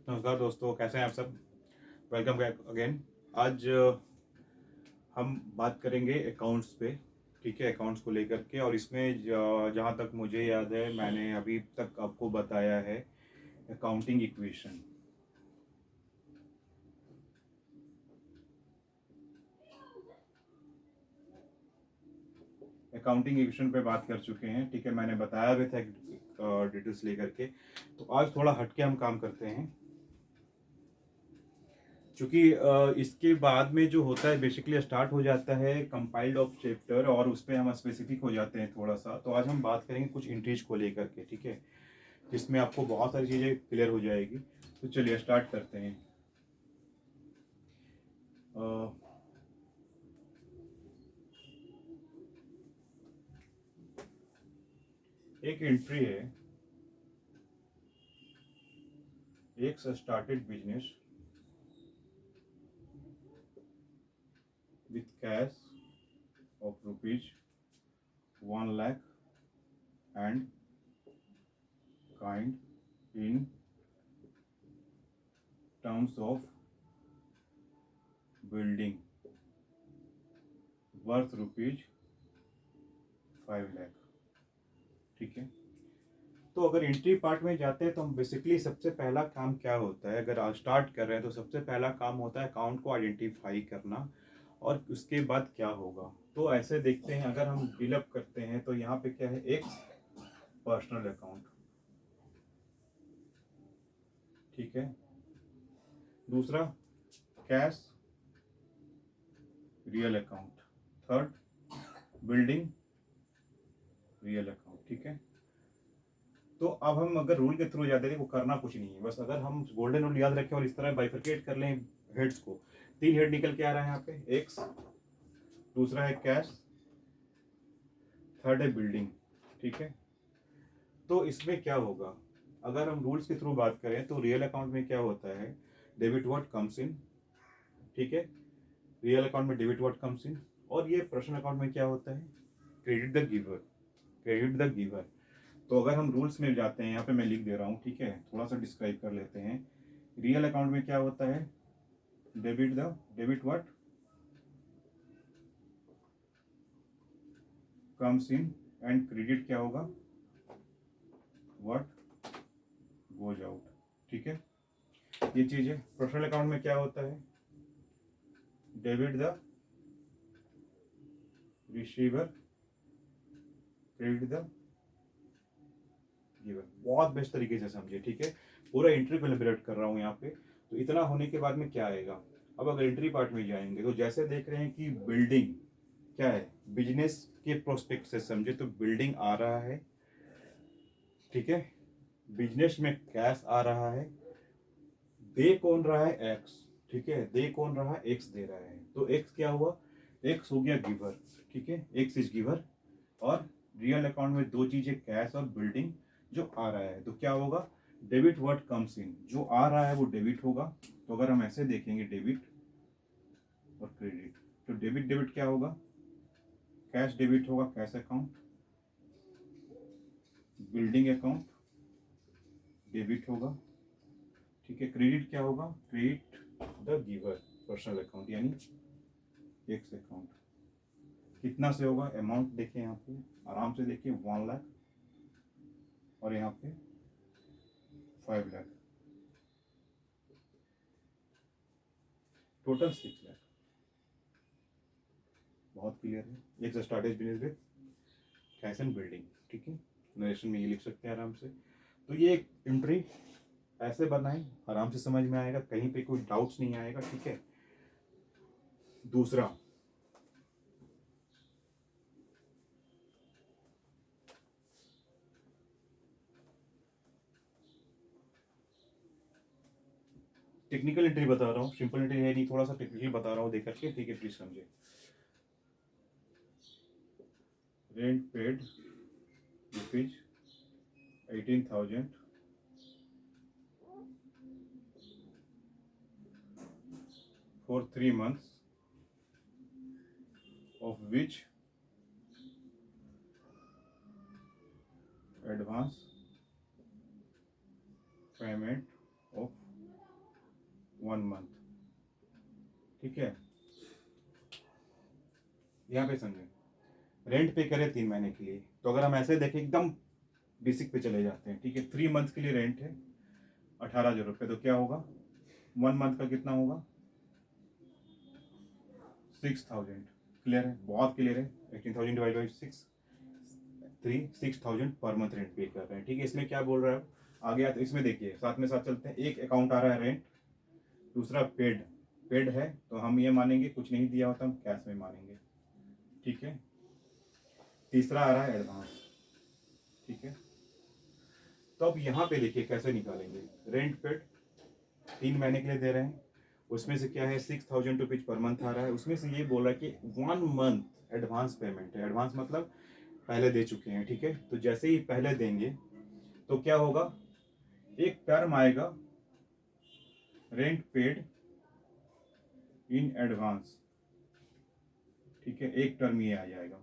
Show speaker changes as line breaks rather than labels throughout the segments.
नमस्कार दोस्तों, कैसे हैं आप सब। Welcome back again. आज हम बात करेंगे अकाउंट्स पे। ठीक है, अकाउंट्स को लेकर के। और इसमें जहाँ तक मुझे याद है, मैंने अभी तक आपको बताया है अकाउंटिंग इक्वेशन। अकाउंटिंग इक्वेशन पे बात कर चुके हैं। ठीक है, मैंने बताया भी था डिटेल्स लेकर के। तो आज थोड़ा हटके हम काम करते हैं, क्योंकि इसके बाद में जो होता है बेसिकली स्टार्ट हो जाता है कंपाइल्ड ऑफ चैप्टर, और उस पर हम स्पेसिफिक हो जाते हैं थोड़ा सा। तो आज हम बात करेंगे कुछ इंट्रीज को लेकर के, ठीक है, जिसमें आपको बहुत सारी चीज़ें क्लियर हो जाएगी। तो चलिए स्टार्ट करते हैं। अ, एक एंट्री है, एक started business with cash of rupees 1 lakh and kind in terms of building worth rupees 5 lakh. ठीक है, तो अगर एंट्री पार्ट में जाते हैं तो हम बेसिकली सबसे पहला काम क्या होता है, अगर स्टार्ट कर रहे हैं तो सबसे पहला काम होता है अकाउंट को आइडेंटिफाई करना, और उसके बाद क्या होगा। तो ऐसे देखते हैं, अगर हम बिलअप करते हैं तो यहाँ पे क्या है, एक पर्सनल अकाउंट, ठीक है, दूसरा cash real account, third building real account. ठीक है, तो अब हम अगर रूल के थ्रू जाते हैं, वो करना कुछ नहीं है, बस अगर हम गोल्डन रूल याद रखें और इस तरह बाइफरकेट कर लें हेड्स को। 3 हेड निकल के आ रहा है यहाँ पे, एक्स, दूसरा है कैश, थर्ड है बिल्डिंग। ठीक है, तो इसमें क्या होगा, अगर हम रूल्स के थ्रू बात करें तो रियल अकाउंट में क्या होता है, डेबिट व्हाट कम्स इन। ठीक है, रियल अकाउंट में डेबिट व्हाट कम्स इन। और ये पर्सनल अकाउंट में क्या होता है, credit the giver, credit the giver. तो अगर हम रूल्स में जाते हैं, यहाँ पे मैं लिख दे रहा हूँ, ठीक है, थोड़ा सा डिस्क्राइब कर लेते हैं। रियल अकाउंट में क्या होता है, debit what comes in, and credit क्या होगा, व्हाट गोज आउट। ठीक है, ये चीज है। पर्सनल अकाउंट में क्या होता है, debit the receiver, credit the giver. बहुत बेस्ट तरीके से समझे, ठीक है, पूरा एंट्री को एलिब्रेट कर रहा हूँ यहाँ पे। तो इतना होने के बाद में क्या आएगा, अब अगर एंट्री पार्ट में जाएंगे तो जैसे देख रहे हैं कि बिल्डिंग क्या है, बिजनेस के प्रोस्पेक्ट से समझे तो बिल्डिंग आ रहा है। ठीक है, बिजनेस में कैश आ रहा है, दे कौन रहा है, एक्स। ठीक है, दे कौन रहा है, एक्स दे रहा है। तो एक्स क्या हुआ, एक्स हो गया गिवर। ठीक है, एक्स इज गिवर। और रियल अकाउंट में दो चीजें, कैश और बिल्डिंग, जो आ रहा है तो क्या होगा, डेबिट व्हाट कम्स इन, जो आ रहा है वो डेबिट होगा। तो अगर हम ऐसे देखेंगे, डेबिट और क्रेडिट, तो डेबिट डेबिट क्या होगा, कैश डेबिट होगा, cash account, building account debit होगा। ठीक है, क्रेडिट क्या होगा, credit the giver, personal account यानी एक्स अकाउंट। कितना से होगा, अमाउंट देखिए यहाँ पे, आराम से देखिए, 1 लाख, और यहाँ पे 5 लाख, टोटल 6 लाख। बहुत क्लियर है, एक स्टार्टेज business with cash and building. ठीक है, नरेशन में ये लिख सकते हैं आराम से। तो ये एक एंट्री ऐसे बनाए, आराम से समझ में आएगा, कहीं पे कोई डाउट्स नहीं आएगा। ठीक है, दूसरा टेक्निकल एंट्री बता रहा हूँ, सिंपल एंट्री है नहीं, थोड़ा सा टेक्निकल बता रहा हूँ देख करके। ठीक है, प्लीज समझे। Rent paid rupees 18,000 for 3 months, of which advance payment of 1 month, ठीक है। यहाँ पे समझे, रेंट पे करें 3 महीने के लिए, तो अगर हम ऐसे देखें एकदम बेसिक पे चले जाते हैं, ठीक है। 3 मंथ के लिए रेंट है 18,000 रुपये, तो क्या होगा 1 मंथ का कितना होगा 6,000। क्लियर है, बहुत क्लियर है। 18,000 divide by 6, 6,000 per month rent पे कर रहे हैं, ठीक है। इसमें क्या बोल रहा है आगे तो इसमें देखिए, साथ में साथ चलते हैं। एक अकाउंट आ रहा है रेंट, दूसरा पेड, पेड है तो हम ये मानेंगे, कुछ नहीं दिया होता हम कैश में मानेंगे, ठीक है। तीसरा आ रहा है एडवांस, ठीक है। तो अब यहाँ पे देखिए कैसे निकालेंगे। रेंट पेड 3 महीने के लिए दे रहे हैं, उसमें से क्या है 6,000 रुपीज पर मंथ आ रहा है, उसमें से ये बोल रहा है कि 1 मंथ एडवांस पेमेंट है। एडवांस मतलब पहले दे चुके हैं, ठीक है। तो जैसे ही पहले देंगे तो क्या होगा, एक टर्म आएगा रेंट पेड इन एडवांस, ठीक है। एक टर्म ये आ जाएगा।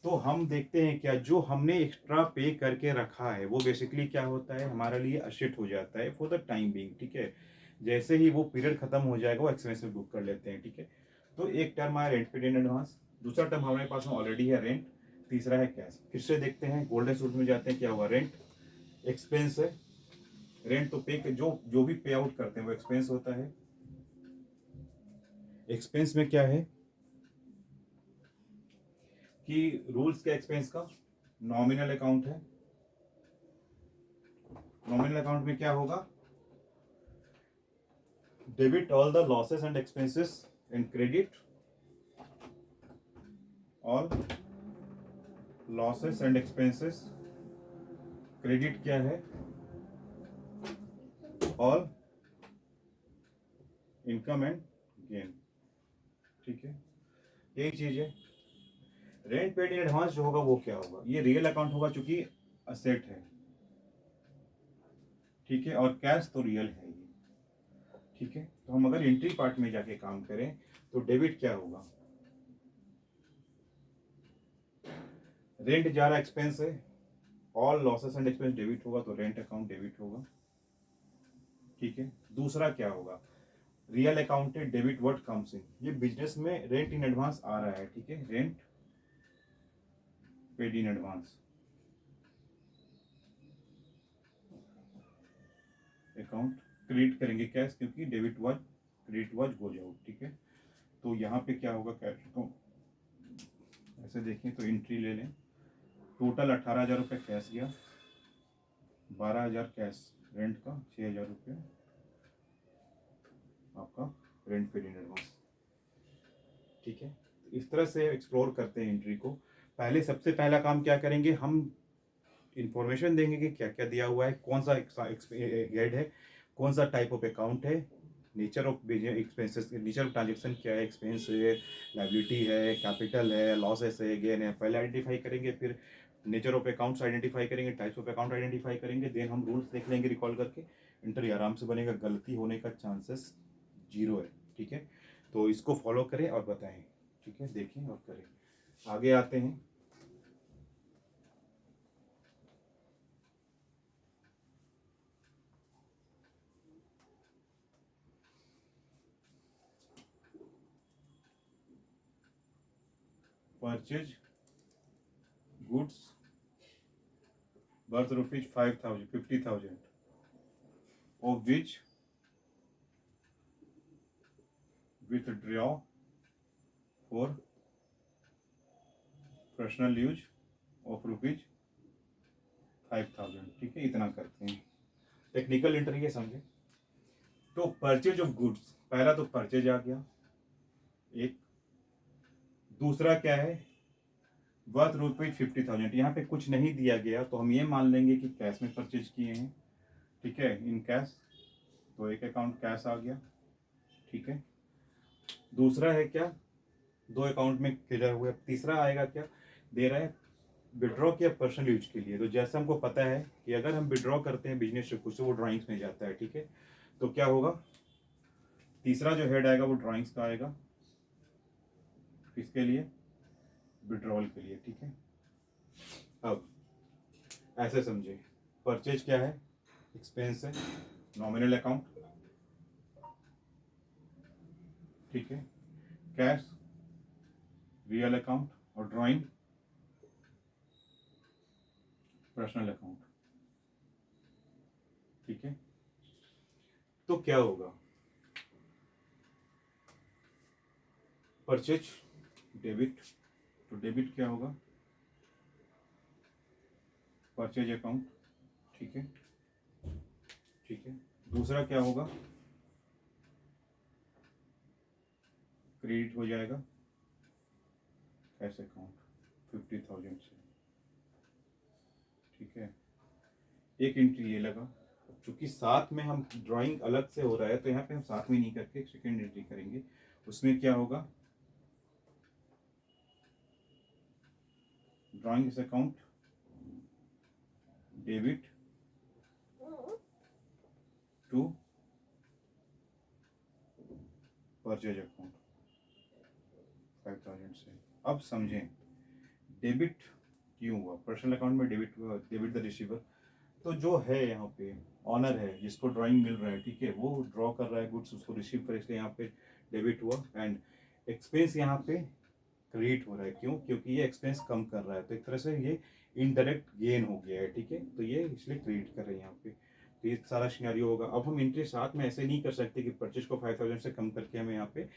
तो हम देखते हैं क्या जो हमने एक्स्ट्रा पे करके रखा है वो बेसिकली क्या होता है हमारे लिए अशिट हो जाता है फॉर द टाइम बीइंग, ठीक है। जैसे ही वो पीरियड खत्म हो जाएगा वो एक्सपेंस में बुक कर लेते हैं, ठीक है। तो एक टर्म आया रेंट पेड इन एडवांस, दूसरा टर्म हमारे पास में ऑलरेडी है रेंट, तीसरा है कैश। फिर से देखते हैं गोल्डन रूल में जाते हैं, क्या हुआ रेंट एक्सपेंस है। रेंट तो पे जो जो भी पे आउट करते हैं वो एक्सपेंस होता है। एक्सपेंस में क्या है कि रूल्स के एक्सपेंस का नॉमिनल अकाउंट है। नॉमिनल अकाउंट में क्या होगा, debit all the losses and expenses and credit all losses and expenses, credit क्या है ऑल इनकम एंड गेन, ठीक है। यही चीज है। रेंट पेड इन एडवांस जो होगा वो क्या होगा, ये रियल अकाउंट होगा चूंकि असेट है, ठीक है। और कैश तो रियल है ये, ठीक है। तो हम अगर एंट्री पार्ट में जाके काम करें तो डेबिट क्या होगा, रेंट जा रहा एक्सपेंस है, all losses and expense debit होगा तो रेंट अकाउंट डेबिट होगा, ठीक है। दूसरा क्या होगा, रियल अकाउंट है, डेबिट व्हाट कम्स इन, ये बिजनेस में रेंट इन एडवांस आ रहा है, ठीक है। Rent paid in advance account credit करेंगे कैश, क्योंकि debit was credit was goes out, ठीक है। तो यहाँ पे क्या होगा कैश को ऐसे देखें तो एंट्री ले लें, टोटल 18,000 रुपये कैश गया, 12,000 कैश रेंट का, 6,000 रुपये आपका रेंट पेड इन एडवांस, ठीक है। इस तरह से एक्सप्लोर करते हैं एंट्री को। पहले सबसे पहला काम क्या करेंगे, हम इंफॉर्मेशन देंगे कि क्या क्या दिया हुआ है, कौन सा हेड है, कौन सा टाइप ऑफ अकाउंट है, nature of expenses, nature of transaction क्या है, एक्सपेंस है, लाइबिलिटी है, कैपिटल है, लॉसेस है, गेन है, पहले आइडेंटिफाई करेंगे। फिर नेचर ऑफ अकाउंट्स आइडेंटिफाई करेंगे, टाइप्स ऑफ अकाउंट आइडेंटिफाई करेंगे, देन हम रूल्स देख लेंगे रिकॉल करके, एंट्री आराम से बनेगा, गलती होने का चांसेस 0 है, ठीक है। तो इसको फॉलो करें और बताएं, ठीक है, देखें और करें। आगे आते हैं, purchase goods worth rupees 5,000 50,000, of which withdraw for personal use of rupees 5,000, ठीक है। इतना करते हैं, टेक्निकल एंट्री है, समझे। तो परचेज ऑफ गुड्स, पहला तो परचेज आ गया एक, दूसरा क्या है वर्थ रुपीज 50,000, यहाँ पे कुछ नहीं दिया गया तो हम ये मान लेंगे कि कैश में परचेज किए हैं, ठीक है, इन कैश। तो एक अकाउंट कैश आ गया, ठीक है। दूसरा है क्या, 2 अकाउंट में क्लियर हुआ। तीसरा आएगा क्या, दे रहा है विड्रॉ किया पर्सनल यूज के लिए। तो जैसे हमको पता है कि अगर हम विड्रॉ करते हैं बिजनेस से कुछ तो वो ड्राइंग्स में जाता है, ठीक है। तो क्या होगा, तीसरा जो हेड आएगा वो ड्राइंग्स का आएगा, किसके लिए, विड्रॉल के लिए, ठीक है। अब ऐसे समझे, परचेज क्या है, एक्सपेंस है, नॉमिनल अकाउंट, ठीक है, कैश, रियल अकाउंट, और ड्राइंग पर्सनल अकाउंट। ठीक है, तो क्या होगा, परचेज डेबिट, तो डेबिट क्या होगा, परचेज अकाउंट। ठीक है, ठीक है, दूसरा क्या होगा, क्रेडिट हो जाएगा कैश अकाउंट 50,000 से। ठीक है, एक एंट्री ये लगा। चूंकि साथ में हम ड्राइंग अलग से हो रहा है तो यहाँ पे हम साथ में नहीं करके सेकेंड एंट्री करेंगे। उसमें क्या होगा, drawing account debit to purchase account 5,000 से। अब समझें डेबिट क्यों हुआ, पर्सनल अकाउंट में डेबिट हुआ, डेबिट द रिसीवर। तो जो है यहाँ पे ऑनर है जिसको ड्राइंग मिल रहा है, ठीक है, वो ड्रॉ कर रहा है गुड्स, उसको रिसीव कर, इसलिए यहाँ पे डेबिट हुआ। एंड एक्सपेंस यहाँ पे क्रिएट हो रहा है, क्यों, क्योंकि ये एक्सपेंस कम कर रहा है, तो एक तरह से ये इनडायरेक्ट गेन हो गया है। ठीक है, तो ये इसलिए क्रिएट कर रहे हैं यहाँ पे। तो ये सारा सिनेरियो होगा। अब हम एंट्री साथ में ऐसे नहीं कर सकते कि परचेज को 5,000 से कम करके हमें यहाँ पे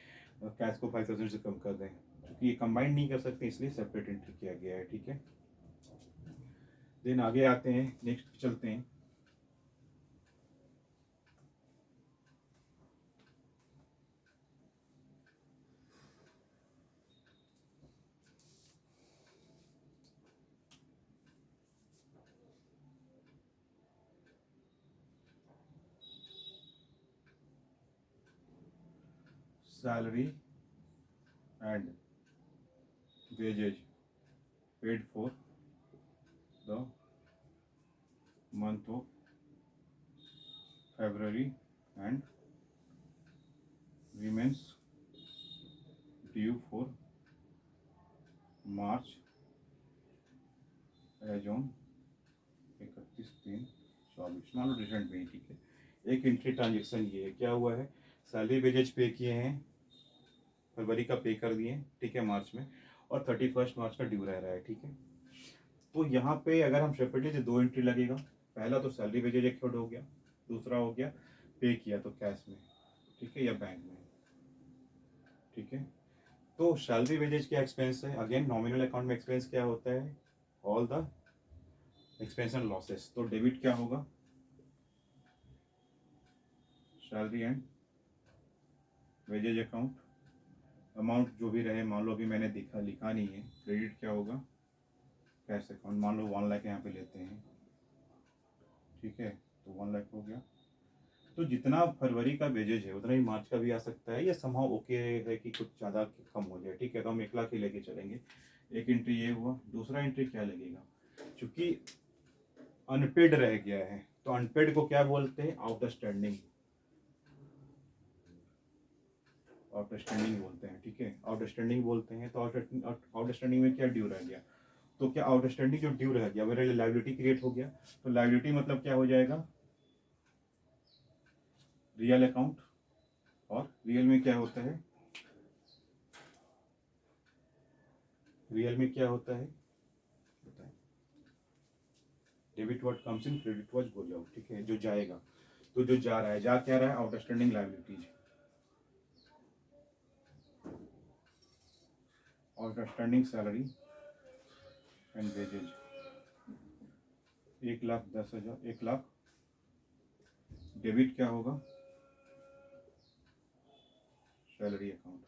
कैश को 5,000 से कम कर दें, क्योंकि ये कंबाइंड नहीं कर सकते, इसलिए सेपरेट एंट्री किया गया है। ठीक है, देन आगे आते हैं, नेक्स्ट चलते हैं। Salary and wages paid for the month of February and remains due for March as on 31/3/24। मान लो रिसेंट में ही। ठीक है, एक एंट्री ट्रांजेक्शन ये है, क्या हुआ है, सैलरी वेजेज पे किए हैं, फरवरी का पे कर दिए, ठीक है, मार्च में, और 31 मार्च का ड्यू रह रहा है। ठीक है, तो यहाँ पे अगर हम सेपरेटली तो दो एंट्री लगेगा। पहला तो सैलरी वेजेज एक हो गया, दूसरा हो गया पे किया तो कैश में, ठीक है, या बैंक में। ठीक है, तो सैलरी वेजेज क्या एक्सपेंस है, अगेन नॉमिनल अकाउंट में एक्सपेंस क्या होता है, all the expense and losses. तो डेबिट क्या होगा, salary and wages account, amount जो भी रहे, मान लो अभी मैंने लिखा नहीं है। क्रेडिट क्या होगा, कैश अकाउंट, मान लो 1 लाख यहाँ पे लेते हैं। ठीक है, तो 1 लाख हो गया। तो जितना फरवरी का वेजेज है उतना ही मार्च का भी आ सकता है, या समहाउ ओके है कि कुछ ज़्यादा कम हो जाए। ठीक है, तो हम 1 लाख ही लेके चलेंगे। एक एंट्री ये हुआ। दूसरा एंट्री क्या लगेगा, क्योंकि अनपेड रह गया है, तो अनपेड को क्या बोलते हैं, आउट स्टैंडिंग, आउट स्टैंडिंग बोलते हैं। ठीक है, आउट स्टैंडिंग बोलते हैं। तो आउट स्टैंडिंग में क्या ड्यू रह गया, तो क्या आउट स्टैंडिंग जो ड्यू रह गया मेरे लिए लाइबिलिटी क्रिएट हो गया। तो लाइबिलिटी मतलब क्या हो जाएगा, रियल अकाउंट। और रियल में क्या होता है, रियल में क्या होता है बताएं, debit what comes in, credit what goes out. ठीक है, जो जाएगा, तो जो जा रहा है, जा क्या रहा है, outstanding liabilities, outstanding salary and wages 1,10,000, 1 lakh. Debit क्या होगा, सैलरी अकाउंट,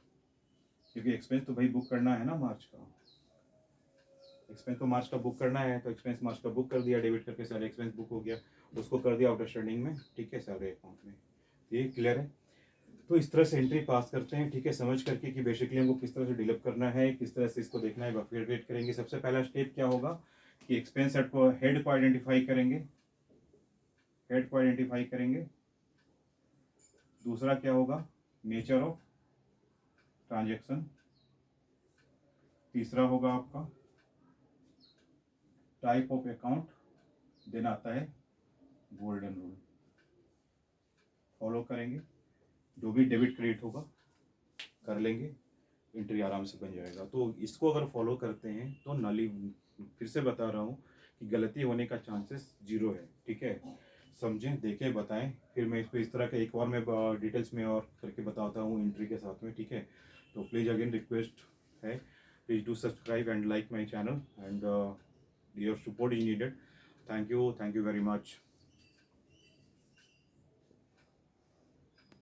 क्योंकि एक्सपेंस तो भाई बुक करना है ना मार्च का, एक्सपेंस तो मार्च का बुक करना है, तो एक्सपेंस मार्च का बुक कर दिया, डेबिट करके सारे एक्सपेंस बुक हो गया, उसको कर दिया आउटस्टैंडिंग में। ठीक है, सैलरी अकाउंट में। ये क्लियर है। तो इस तरह से एंट्री पास करते हैं। ठीक है, समझ करके कि बेसिकली हमको किस तरह से डेवलप करना है, किस तरह से इसको देखना है, क्रिएट करेंगे। सबसे पहला स्टेप क्या होगा कि एक्सपेंस हेड को आइडेंटिफाई करेंगे, हेड को आइडेंटिफाई करेंगे। दूसरा क्या होगा, नेचर ऑफ ट्रांजेक्शन। तीसरा होगा आपका टाइप ऑफ अकाउंट। देन आता है गोल्डन रूल, फॉलो करेंगे। जो भी डेबिट क्रेडिट होगा कर लेंगे, एंट्री आराम से बन जाएगा। तो इसको अगर फॉलो करते हैं तो नाली, फिर से बता रहा हूँ कि गलती होने का चांसेस 0 है, ठीक है। समझें, देखें, बताएं, फिर मैं इसको इस तरह का एक और मैं डिटेल्स में और करके बताता हूँ एंट्री के साथ में, ठीक है। तो प्लीज़ अगेन रिक्वेस्ट है, please do subscribe and like my channel, and your support is needed. Thank you very much.